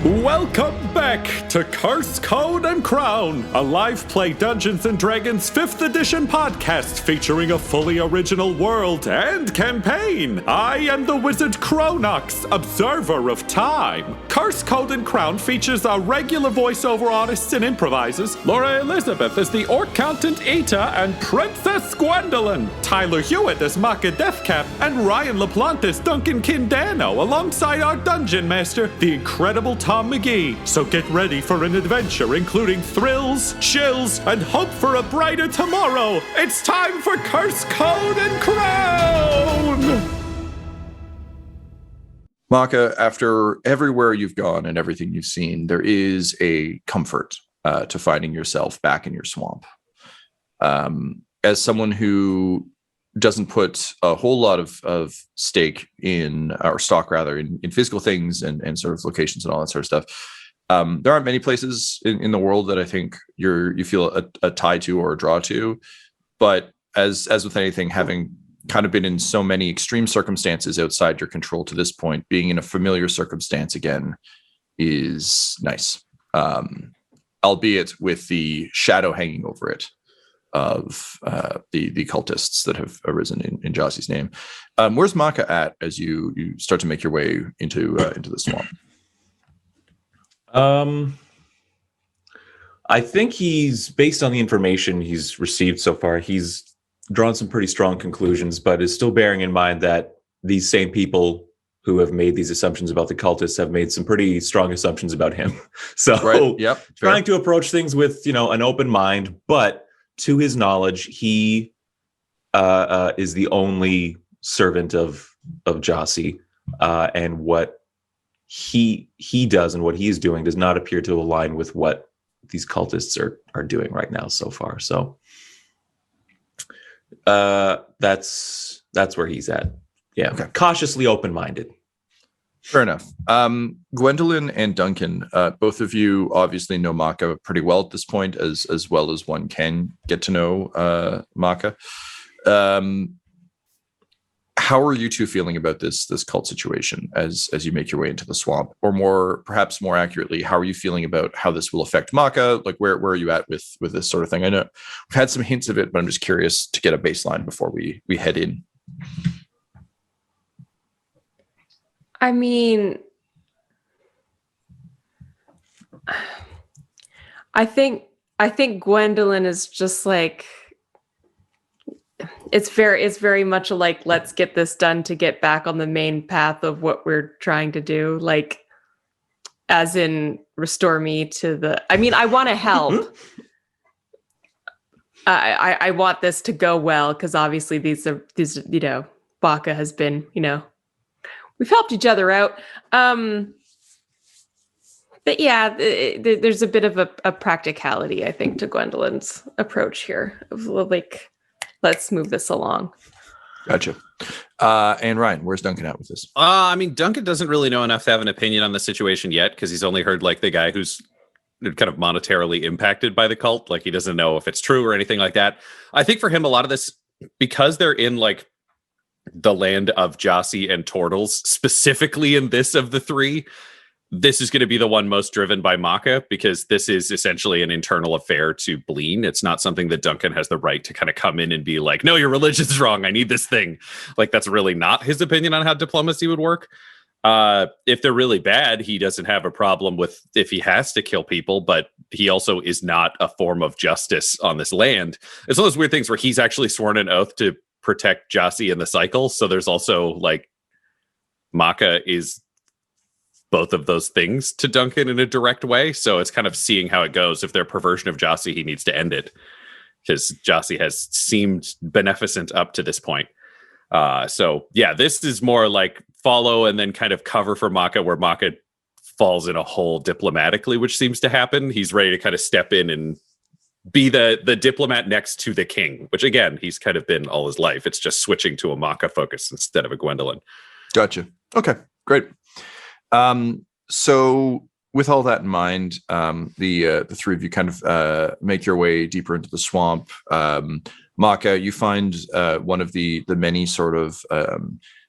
Welcome back to Curse, Code, and Crown, a live play Dungeons & Dragons 5th edition podcast featuring a fully original world and campaign. I am the wizard Cronox, observer of time. Curse, Code, and Crown features our regular voiceover artists and improvisers, Laura Elizabeth as the Orc Count Eta and Princess Gwendolyn, Tyler Hewitt as Makka Deathcap, and Ryan LaPlante as Duncan Danno, alongside our dungeon master, the incredible Tom McGee. So get ready for an adventure including thrills, chills, and hope for a brighter tomorrow. It's time for Curse, Code, and Crown! Makka, after everywhere you've gone and everything you've seen, there is a comfort to finding yourself back in your swamp. As someone who doesn't put a whole lot of stake in, or stock rather, in physical things and sort of locations and all that sort of stuff, there aren't many places in the world that I think you feel a tie to or a draw to. But as with anything, having kind of been in so many extreme circumstances outside your control to this point, being in a familiar circumstance again is nice, albeit with the shadow hanging over it of the cultists that have arisen in Jossie's name. Where's Makka at as you start to make your way into the swamp? I think he's, based on the information he's received so far, he's drawn some pretty strong conclusions, but is still bearing in mind that these same people who have made these assumptions about the cultists have made some pretty strong assumptions about him. So right. Yep. Trying to approach things with, an open mind, but to his knowledge, he is the only servant of Jossie, and what he does and what he's doing does not appear to align with what these cultists are doing right now so far. So that's where he's at. Yeah, okay. Cautiously open-minded. Fair enough. Gwendolyn and Duncan, both of you obviously know Makka pretty well at this point, as well as one can get to know Makka. How are you two feeling about this cult situation as you make your way into the swamp? Or perhaps more accurately, how are you feeling about how this will affect Makka? Like where are you at with this sort of thing? I know we've had some hints of it, but I'm just curious to get a baseline before we head in. I mean, I think Gwendolyn is just like, it's very much like, let's get this done to get back on the main path of what we're trying to do. Like, as in restore me to the, I mean, I want to help. I want this to go well, because obviously these, Makka has been, we've helped each other out. But yeah, there's a bit of a practicality, I think, to Gwendolyn's approach here of like, let's move this along. Gotcha. And Ryan, where's Duncan at with this? I mean, Duncan doesn't really know enough to have an opinion on the situation yet, because he's only heard like the guy who's kind of monetarily impacted by the cult. Like he doesn't know if it's true or anything like that. I think for him, a lot of this, because they're in like the land of Jossie and Tortles, specifically in this of the three, this is going to be the one most driven by Makka, because this is essentially an internal affair to Bleen. It's not something that Duncan has the right to kind of come in and be like, no, your religion's wrong, I need this thing. Like, that's really not his opinion on how diplomacy would work. If they're really bad, he doesn't have a problem with if he has to kill people, but he also is not a form of justice on this land. It's one of those weird things where he's actually sworn an oath to protect Jossie in the cycle. So there's also like, Makka is both of those things to Duncan in a direct way. So it's kind of seeing how it goes. If their perversion of Jossie, he needs to end it, because Jossie has seemed beneficent up to this point. So yeah, this is more like follow and then kind of cover for Makka, where Makka falls in a hole diplomatically, which seems to happen. He's ready to kind of step in and be the diplomat next to the king, which again, he's kind of been all his life. It's just switching to a Makka focus instead of a Gwendolyn. Gotcha. Okay, great. So with all that in mind, the three of you kind of make your way deeper into the swamp. Makka, you find one of the many sort of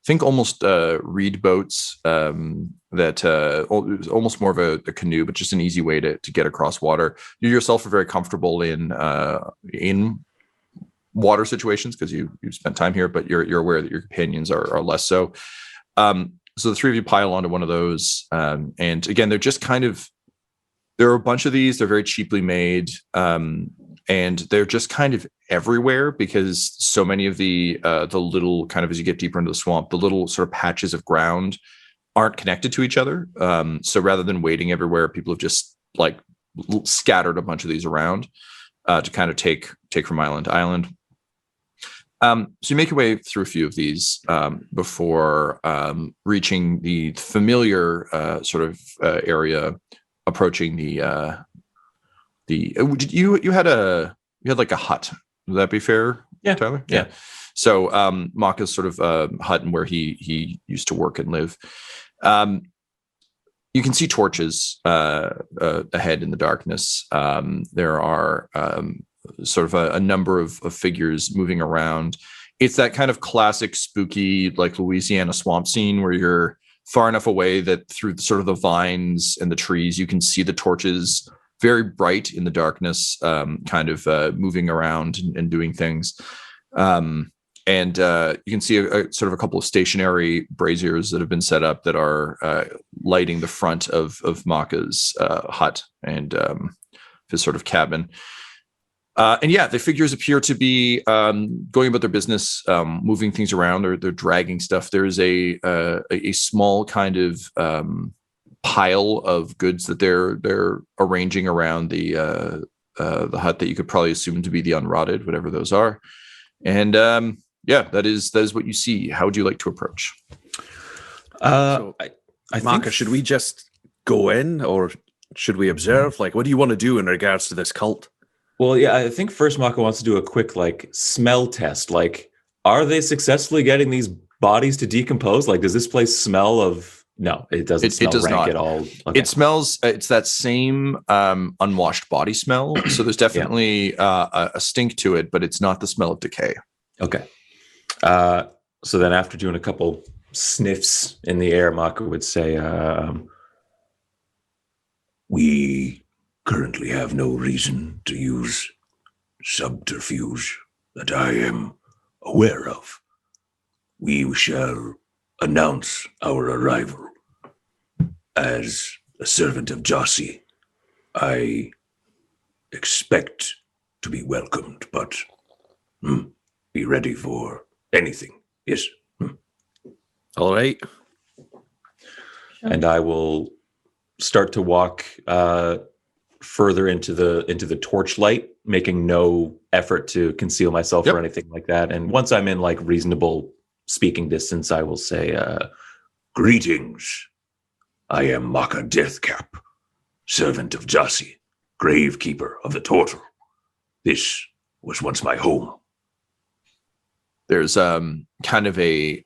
think almost reed boats that almost more of a canoe, but just an easy way to get across water. You yourself are very comfortable in water situations because you spent time here, but you're aware that your companions are less so. So the three of you pile onto one of those, and again, they're just kind of, there are a bunch of these. They're very cheaply made, and they're just kind of everywhere because so many of the little kind of, as you get deeper into the swamp, the little sort of patches of ground aren't connected to each other. So rather than waiting everywhere, people have just like scattered a bunch of these around to kind of take from island to island. So you make your way through a few of these before reaching the familiar sort of area, approaching the you had like a hut. Would that be fair? Yeah, Tyler? Yeah. So Makka's sort of hut and where he used to work and live. You can see torches ahead in the darkness. There are sort of a number of figures moving around. It's that kind of classic spooky, like Louisiana swamp scene where you're far enough away that through sort of the vines and the trees, you can see the torches very bright in the darkness, kind of moving around and doing things. And you can see a sort of a couple of stationary braziers that have been set up that are lighting the front of Makka's hut and his sort of cabin. And yeah, the figures appear to be going about their business, moving things around. They're dragging stuff. There's a small kind of pile of goods that they're arranging around the hut that you could probably assume to be the unrotted, whatever those are. And yeah, that is what you see. How would you like to approach? I Makka, should we just go in or should we observe? Like, what do you want to do in regards to this cult? Well, yeah, I think first Makka wants to do a quick like smell test. Like, are they successfully getting these bodies to decompose? Like, does this place smell of? No, it doesn't smell does rank not at all. Okay. It smells. It's that same unwashed body smell. So there's definitely a stink to it, but it's not the smell of decay. Okay. So then, after doing a couple sniffs in the air, Makka would say, "We currently have no reason to use subterfuge that I am aware of. We shall announce our arrival. As a servant of Jossi, I expect to be welcomed, but be ready for anything. Yes." All right. And I will start to walk further into the torchlight, making no effort to conceal myself or anything like that. And once I'm in like reasonable speaking distance, I will say, "Greetings. I am Makka Deathcap, servant of Jossi, gravekeeper of the turtle. This was once my home." There's kind of a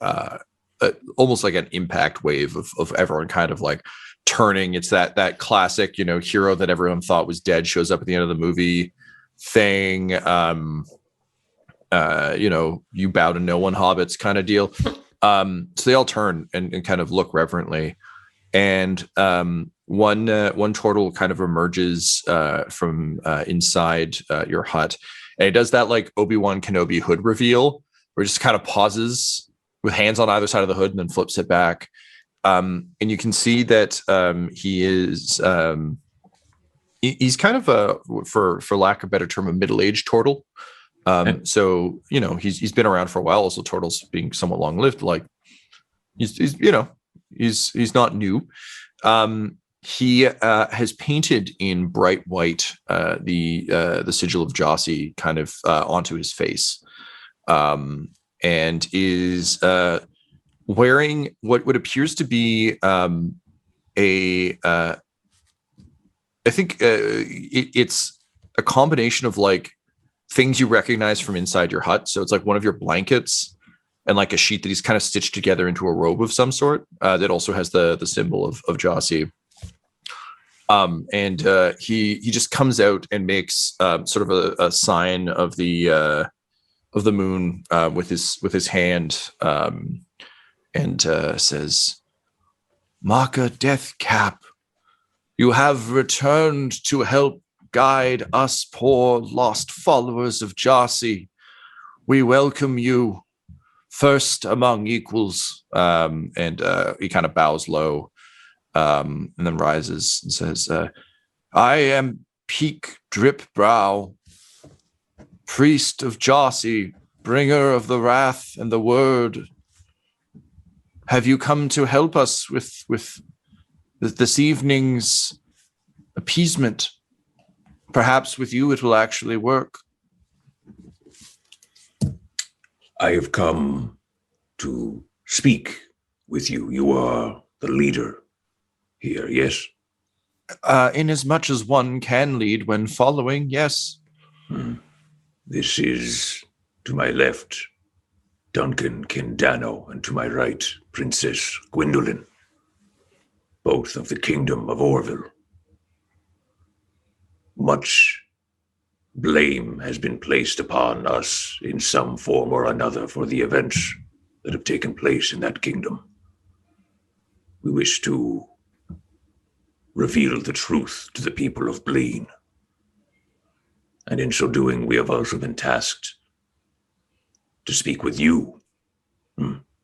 almost like an impact wave of everyone kind of like turning. It's that classic, hero that everyone thought was dead shows up at the end of the movie thing. You bow to no one, hobbits kind of deal. So they all turn and kind of look reverently. And one turtle kind of emerges from inside your hut. And it does that like Obi-Wan Kenobi hood reveal where it just kind of pauses with hands on either side of the hood and then flips it back. And you can see that he is he's kind of for lack of a better term, a middle-aged turtle. So he's been around for a while. Also, turtles being somewhat long-lived, like he's not new. He has painted in bright white the sigil of Jossi kind of onto his face, and is wearing what appears to be I think it's a combination of like things you recognize from inside your hut. So it's like one of your blankets and like a sheet that he's kind of stitched together into a robe of some sort that also has the symbol of Jossi. And he just comes out and makes sort of a sign of the of the moon with his hand, and says, "Makka, Deathcap, you have returned to help guide us poor lost followers of Jasi. We welcome you, first among equals." And he kind of bows low, and then rises and says, "I am Peak Dripbrow, priest of Jasi, bringer of the wrath and the word. Have you come to help us with this evening's appeasement? Perhaps with you it will actually work." I have come to speak with you. You are the leader here, yes? Inasmuch as one can lead when following, yes. This is, to my left, Duncan, King Danno, and to my right, Princess Gwendolyn, both of the Kingdom of Orville. Much blame has been placed upon us in some form or another for the events that have taken place in that kingdom. We wish to reveal the truth to the people of Bleen. And in so doing, we have also been tasked to speak with you.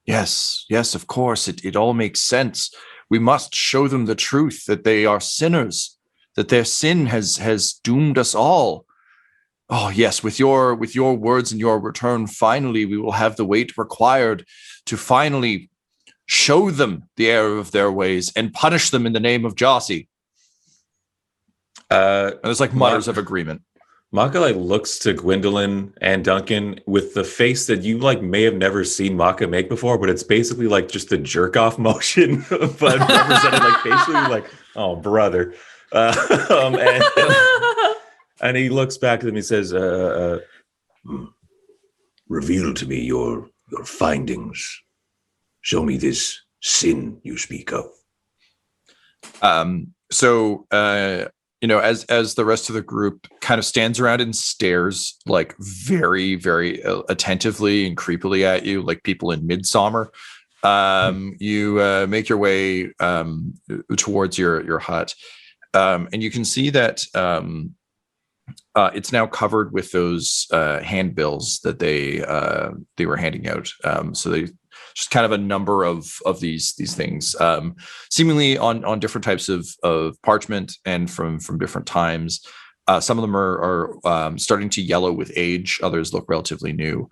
Yes, of course. It all makes sense. We must show them the truth, that they are sinners, that their sin has doomed us all. Oh, yes, with your words and your return, finally, we will have the weight required to finally show them the error of their ways and punish them in the name of Jasi. And there's like mutters of agreement. Makka looks to Gwendolyn and Duncan with the face that you may have never seen Makka make before, but it's basically just a jerk off motion, but represented facially oh brother. And he looks back at them. He says, "Reveal to me your findings. Show me this sin you speak of." As the rest of the group kind of stands around and stares very, very attentively and creepily at you, like people in Midsummer, you make your way towards your hut, and you can see that it's now covered with those handbills that they were handing out. So they just kind of a number of these things, seemingly on different types of parchment and from different times. Some of them are starting to yellow with age. Others look relatively new.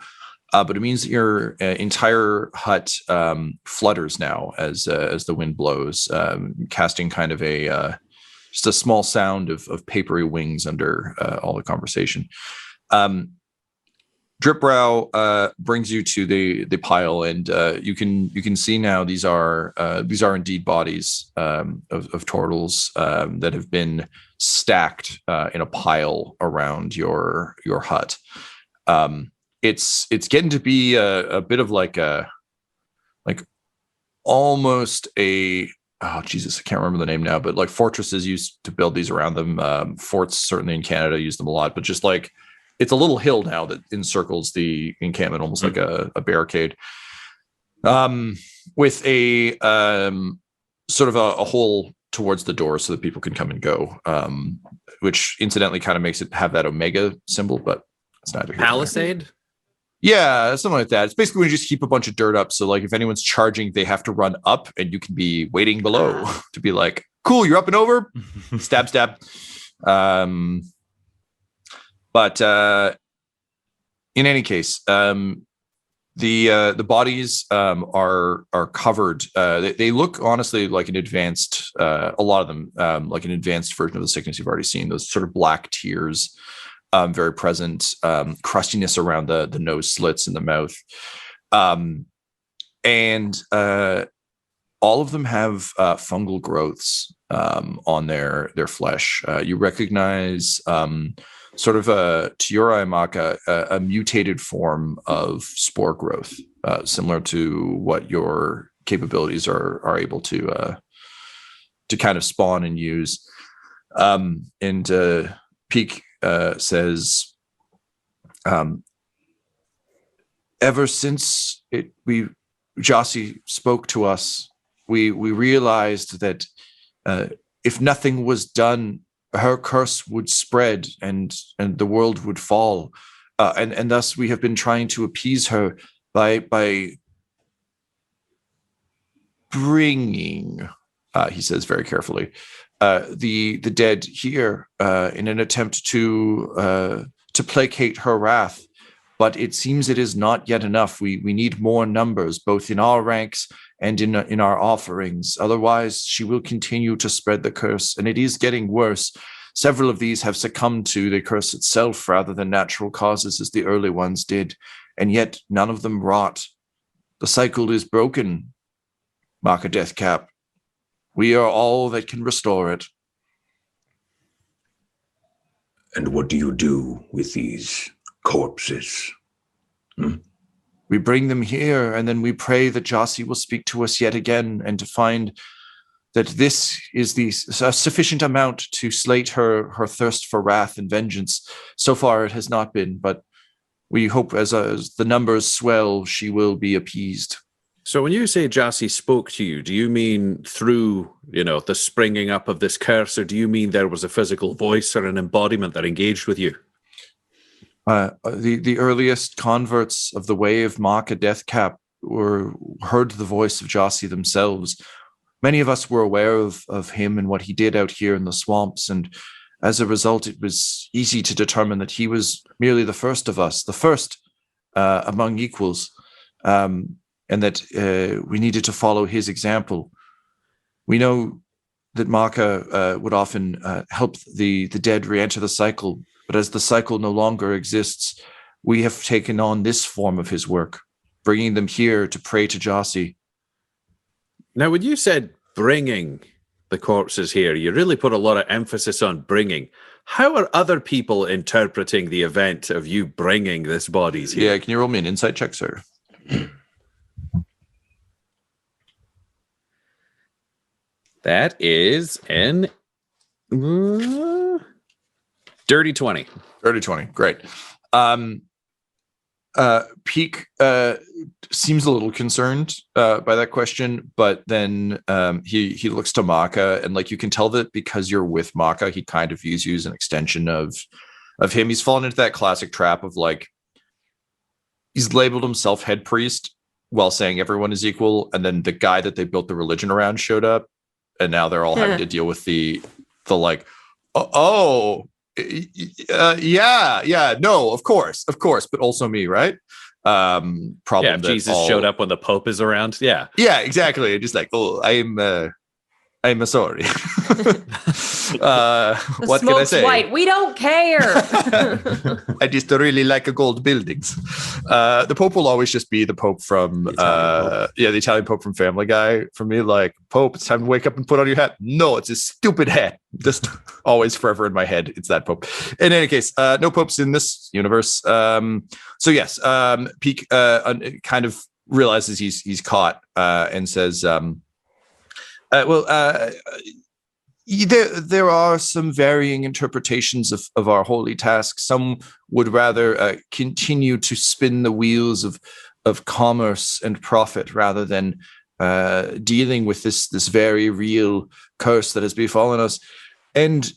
But it means that your entire hut flutters now as the wind blows, casting kind of just a small sound of papery wings under all the conversation. Dripbrow brings you to the pile, and you can see now these are indeed bodies of turtles that have been stacked in a pile around your hut. It's getting to be a bit of almost a, oh Jesus, I can't remember the name now, but fortresses used to build these around them. Forts certainly in Canada use them a lot, but just it's a little hill now that encircles the encampment, almost like a barricade, with a sort of a hole towards the door so that people can come and go, which incidentally kind of makes it have that Omega symbol, but it's neither here nor there. Palisade? Yeah, something like that. It's basically when you just keep a bunch of dirt up. So if anyone's charging, they have to run up and you can be waiting below to be like, cool, you're up and over. Stab. But in any case, the bodies are covered. They look honestly like an advanced, a lot of them like an advanced version of the sickness you've already seen. Those sort of black tears, very present, crustiness around the nose slits and the mouth, and all of them have fungal growths on their flesh. You recognize sort of to your eye, Makka, a mutated form of spore growth, similar to what your capabilities are able to kind of spawn and use. And Peak says, ever since Jossie spoke to us, we realized that if nothing was done, her curse would spread and the world would fall. And thus we have been trying to appease her by bringing, he says very carefully, the dead here in an attempt to placate her wrath. But it seems it is not yet enough. We need more numbers, both in our ranks and in our offerings. Otherwise, she will continue to spread the curse, and it is getting worse. Several of these have succumbed to the curse itself rather than natural causes as the early ones did, and yet none of them rot. The cycle is broken, Makka Deathcap. We are all that can restore it. And what do you do with these corpses? We bring them here, and then we pray that Jossie will speak to us yet again, and to find that this is a sufficient amount to slate her thirst for wrath and vengeance. So far it has not been, but we hope as the numbers swell, she will be appeased. So when you say Jossie spoke to you, do you mean through, the springing up of this curse, or do you mean there was a physical voice or an embodiment that engaged with you? The earliest converts of the way of Makka Deathcap heard the voice of Jossie themselves. Many of us were aware of him and what he did out here in the swamps, and as a result, it was easy to determine that he was merely the first of us, the first among equals, and that we needed to follow his example. We know that Makka would often help the dead re-enter the cycle, but as the cycle no longer exists, we have taken on this form of his work, bringing them here to pray to Jossie. Now, when you said bringing the corpses here, you really put a lot of emphasis on bringing. How are other people interpreting the event of you bringing this bodies here? Yeah, can you roll me an insight check, sir? That is an dirty 20. Dirty 20, great. Peak seems a little concerned by that question, but then he looks to Makka, and you can tell that because you're with Makka, he kind of views you as an extension of him. He's fallen into that classic trap of he's labeled himself head priest while saying everyone is equal, and then the guy that they built the religion around showed up, and now they're all having to deal with the no, of course, but also me, right? Problem. Yeah, Jesus showed up when the Pope is around. Yeah, exactly. Just I'm sorry. What can I say? White. We don't care. I just really like gold buildings. The Pope will always just be the Pope from the Italian Pope from Family Guy. For me, Pope, it's time to wake up and put on your hat. No, it's a stupid hat. Just always forever in my head. It's that Pope. In any case, no popes in this universe. So yes, Peak kind of realizes he's caught and says, there are some varying interpretations of our holy task. Some would rather continue to spin the wheels of commerce and profit rather than dealing with this very real curse that has befallen us. And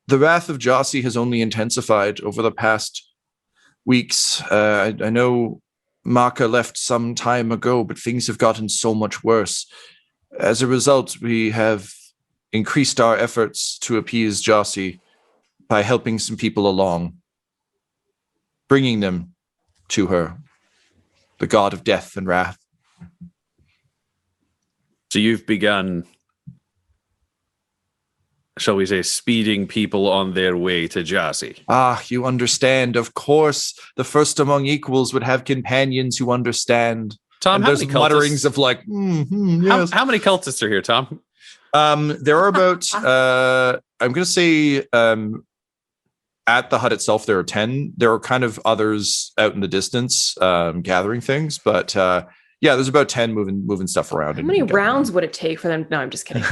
the wrath of Jossie has only intensified over the past weeks. I know Makka left some time ago, but things have gotten so much worse. As a result, we have increased our efforts to appease Jossie by helping some people along, bringing them to her, the god of death and wrath. So you've begun, shall we say, speeding people on their way to Jossie. You understand. Of course, the first among equals would have companions who understand. Tom, and how there's many mutterings of yes. How many cultists are here, Tom? There are about, I'm going to say at the hut itself, there are 10. There are kind of others out in the distance gathering things. But there's about 10 moving stuff around. How many rounds would it take for them? No, I'm just kidding.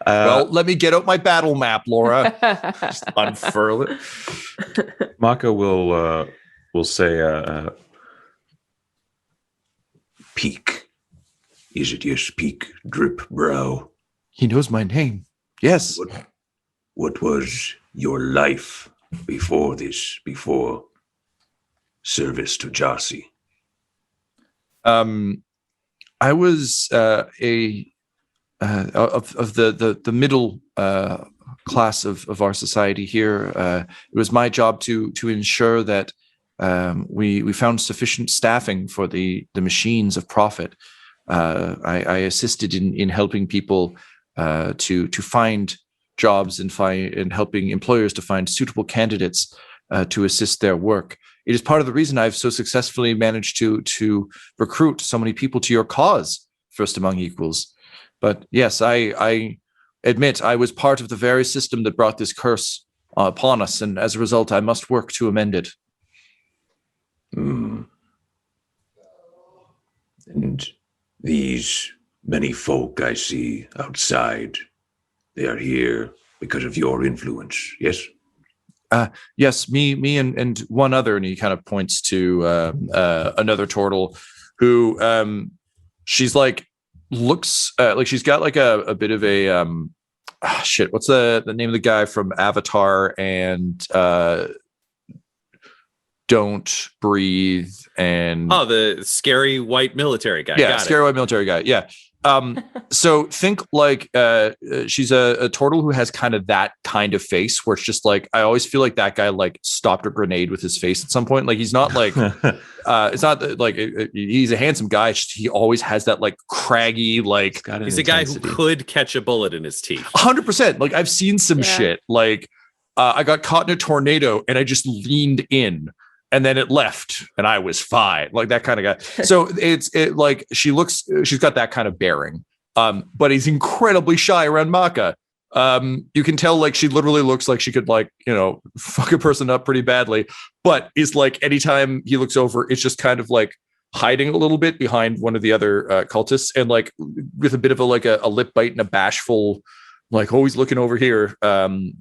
Well, let me get out my battle map, Laura. Just unfurl it. Makka will say, Peak. Is it yes, Peak Drip Brow? He knows my name. Yes. What was your life before this, before service to Jossi? I was of the middle class of our society here. It was my job to ensure that we found sufficient staffing for the machines of profit. I assisted in helping people to find jobs and helping employers to find suitable candidates to assist their work. It is part of the reason I've so successfully managed to recruit so many people to your cause, First Among Equals. But yes, I admit I was part of the very system that brought this curse upon us, and as a result, I must work to amend it. And these many folk I see outside, they are here because of your influence, yes? Yes, me and one other, and he kind of points to another turtle who she's like looks like she's got like a bit of a shit. What's the name of the guy from Avatar and Don't Breathe and the scary white military guy. Yeah, scary white military guy. Yeah. So think like she's a turtle who has kind of that kind of face where it's just like I always feel like that guy like stopped a grenade with his face at some point. Like he's not like it's not like he's a handsome guy. He always has that like craggy like he's a guy who could catch a bullet in his teeth. 100%. Like I've seen some shit. Like I got caught in a tornado and I just leaned in. And then it left, and I was fine, like that kind of guy. So it's like she's got that kind of bearing, but he's incredibly shy around Makka. You can tell, like she literally looks like she could, like fuck a person up pretty badly. But is like anytime he looks over, it's just kind of like hiding a little bit behind one of the other cultists, and like with a bit of a lip bite and a bashful, like always looking over here, kind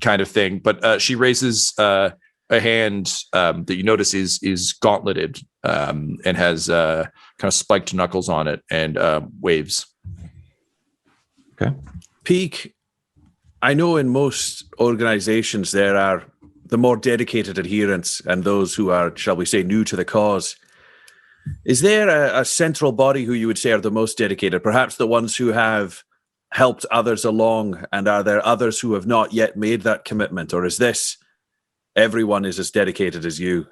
of thing. But she raises a hand that you notice is gauntleted and has kind of spiked knuckles on it and waves. Okay. Peak, I know in most organizations there are the more dedicated adherents and those who are, shall we say, new to the cause. Is there a central body who you would say are the most dedicated, perhaps the ones who have helped others along, and are there others who have not yet made that commitment, or is this everyone is as dedicated as you?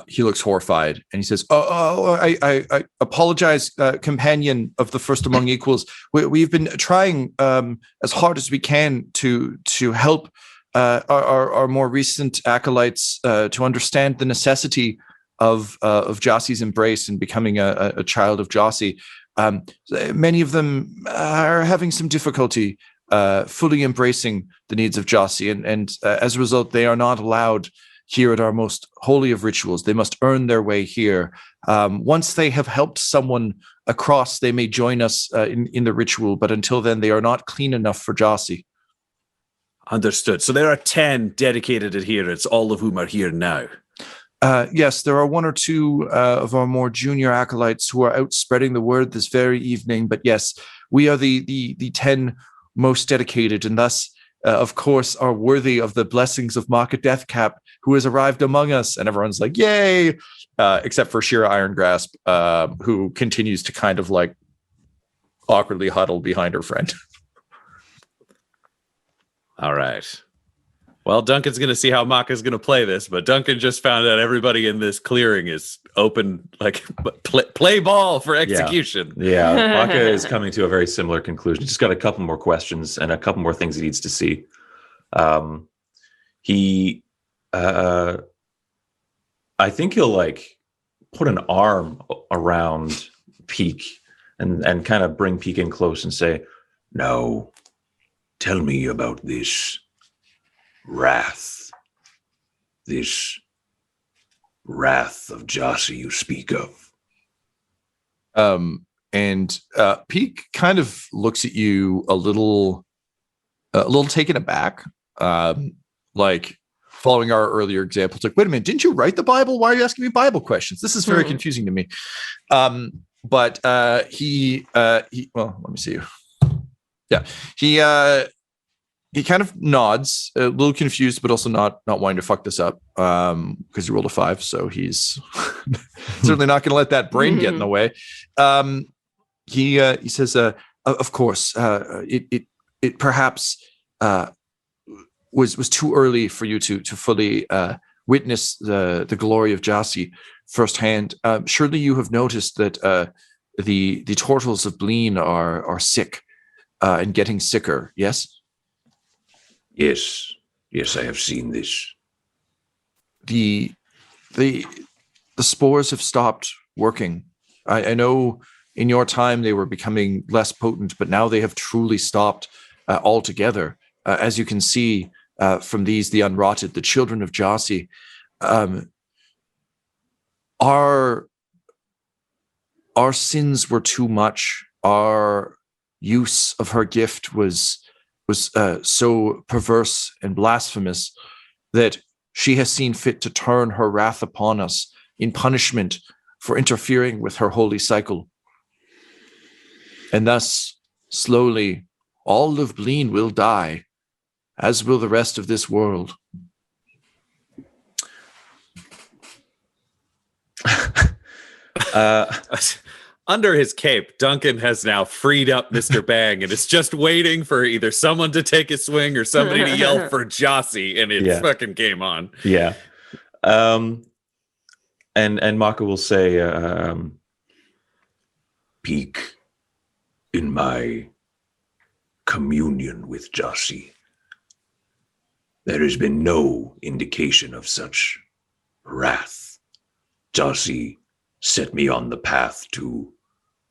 He looks horrified and he says, I apologize, companion of the First Among Equals. We've been trying as hard as we can to help our more recent acolytes to understand the necessity of Jossi's embrace and becoming a child of Jossi. Many of them are having some difficulty fully embracing the needs of Jossi, and as a result, they are not allowed here at our most holy of rituals. They must earn their way here. Once they have helped someone across, they may join us in the ritual, but until then, they are not clean enough for Jossi. Understood. So there are 10 dedicated adherents, all of whom are here now. Yes, there are one or two of our more junior acolytes who are out spreading the word this very evening, but yes, we are the 10 most dedicated, and thus, of course, are worthy of the blessings of Makka Deathcap, who has arrived among us. And everyone's like, yay! Except for Shira Irongrasp, who continues to kind of like awkwardly huddle behind her friend. All right. Well, Duncan's going to see how Makka's going to play this, but Duncan just found out everybody in this clearing is open, like play ball for execution. Yeah. Makka is coming to a very similar conclusion. Just got a couple more questions and a couple more things he needs to see. I think he'll like put an arm around Peak and kind of bring Peak in close and say, now, tell me about this wrath of Jossi you speak of. And Peak kind of looks at you a little a little taken aback. Like following our earlier example, it's like, wait a minute, didn't you write the Bible? Why are you asking me Bible questions? This is very confusing to me. But he well, let me see. Yeah, he kind of nods, a little confused, but also not wanting to fuck this up, because he rolled a 5, so he's certainly not going to let that brain get in the way. He says, "Of course, it perhaps was too early for you to fully witness the glory of Jassi firsthand. Surely you have noticed that the turtles of Bleen are sick and getting sicker. Yes." Yes, I have seen this. The spores have stopped working. I know in your time they were becoming less potent, but now they have truly stopped altogether. As you can see from these, the unrotted, the children of Jassi, our sins were too much. Our use of her gift was so perverse and blasphemous that she has seen fit to turn her wrath upon us in punishment for interfering with her holy cycle. And thus, slowly, all of Bleen will die, as will the rest of this world. Under his cape, Duncan has now freed up Mr. Bang and is just waiting for either someone to take a swing or somebody to yell for Jassi, and it's fucking game on. Yeah. And Makka will say, Peak in my communion with Jassi, there has been no indication of such wrath. Jassi set me on the path to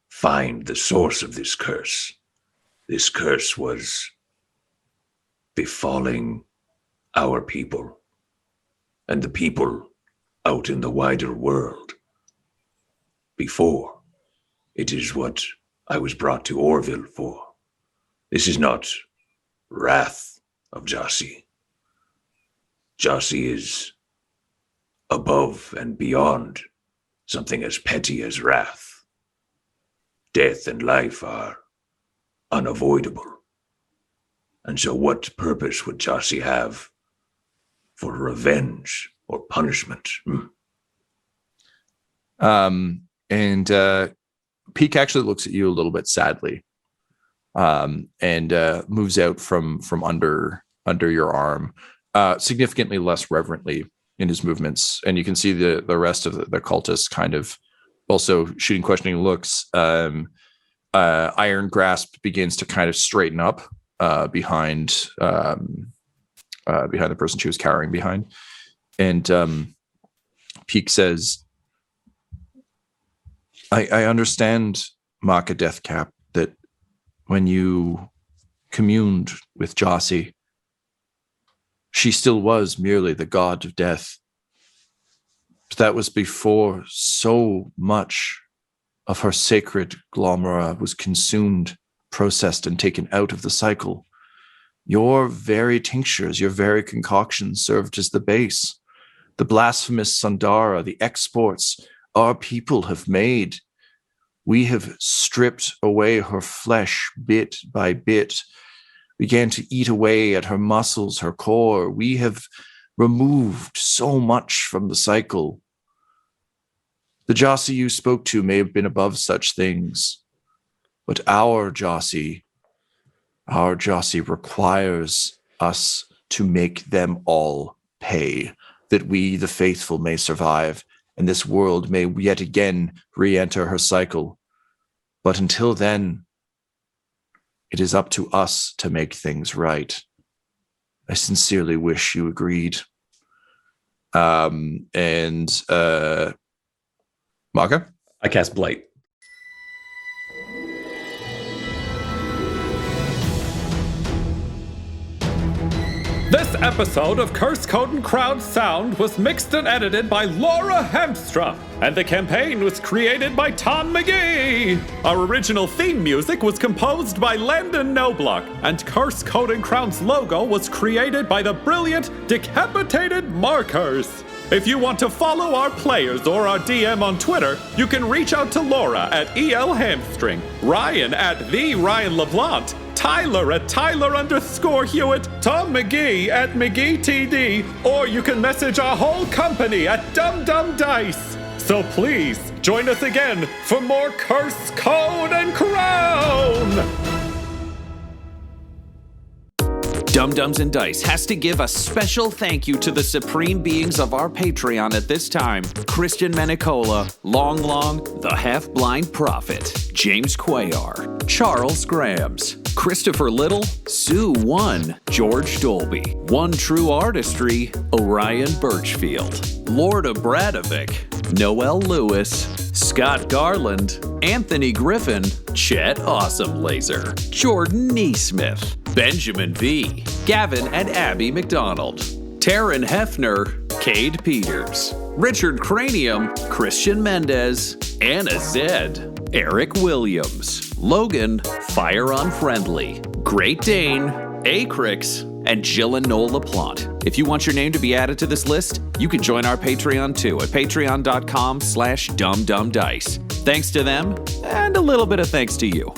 find the source of this curse. This curse was befalling our people and the people out in the wider world. Before, it is what I was brought to Orville for. This is not wrath of Jassi. Jassi is above and beyond something as petty as wrath. Death and life are unavoidable. And so what purpose would Jassi have for revenge or punishment? And Peak actually looks at you a little bit sadly, and moves out from under your arm, significantly less reverently in his movements. And you can see the rest of the cultists kind of also shooting questioning looks. Iron Grasp begins to kind of straighten up behind the person she was cowering behind. And Peak says, I understand, Makka Deathcap, that when you communed with Jassi, she still was merely the god of death. But that was before so much of her sacred glomera was consumed, processed, and taken out of the cycle. Your very tinctures, your very concoctions served as the base. The blasphemous Sundara, the exports our people have made. We have stripped away her flesh bit by bit, began to eat away at her muscles, her core. We have removed so much from the cycle. The Jassi you spoke to may have been above such things, but our Jassi requires us to make them all pay, that we, the faithful, may survive, and this world may yet again re-enter her cycle. But until then, it is up to us to make things right. I sincerely wish you agreed. Makka? I cast Blight. This episode of Curse Code and Crowd Sound was mixed and edited by Laura Hamstra. and the campaign was created by Tom McGee. Our original theme music was composed by Landon Knoblock, and Curse Code and Crown's logo was created by the brilliant Decapitated Markers. If you want to follow our players or our DM on Twitter, you can reach out to Laura at EL Hamstring, Ryan at the Ryan LaPlante, Tyler at Tyler_Hewitt, Tom McGee at McGeeTD, or you can message our whole company at Dum Dum Dice. So please join us again for more Curse, Code, and Crown! Dum Dums and Dice has to give a special thank you to the supreme beings of our Patreon at this time: Christian Menicola, Long Long, the Half-Blind Prophet, James Cuellar, Charles Grams, Christopher Little, Sue One, George Dolby, One True Artistry, Orion Birchfield, Lord of Bradovic, Noel Lewis, Scott Garland, Anthony Griffin, Chet Awesome Laser, Jordan Neesmith, Benjamin V, Gavin and Abby McDonald, Taryn Hefner, Cade Peters, Richard Cranium, Christian Mendez, Anna Zed, Eric Williams, Logan, Fire Unfriendly, Great Dane, Acrix, and Jill and Noel LaPlante. If you want your name to be added to this list, you can join our Patreon too at patreon.com/dumdumdice. Thanks to them, and a little bit of thanks to you.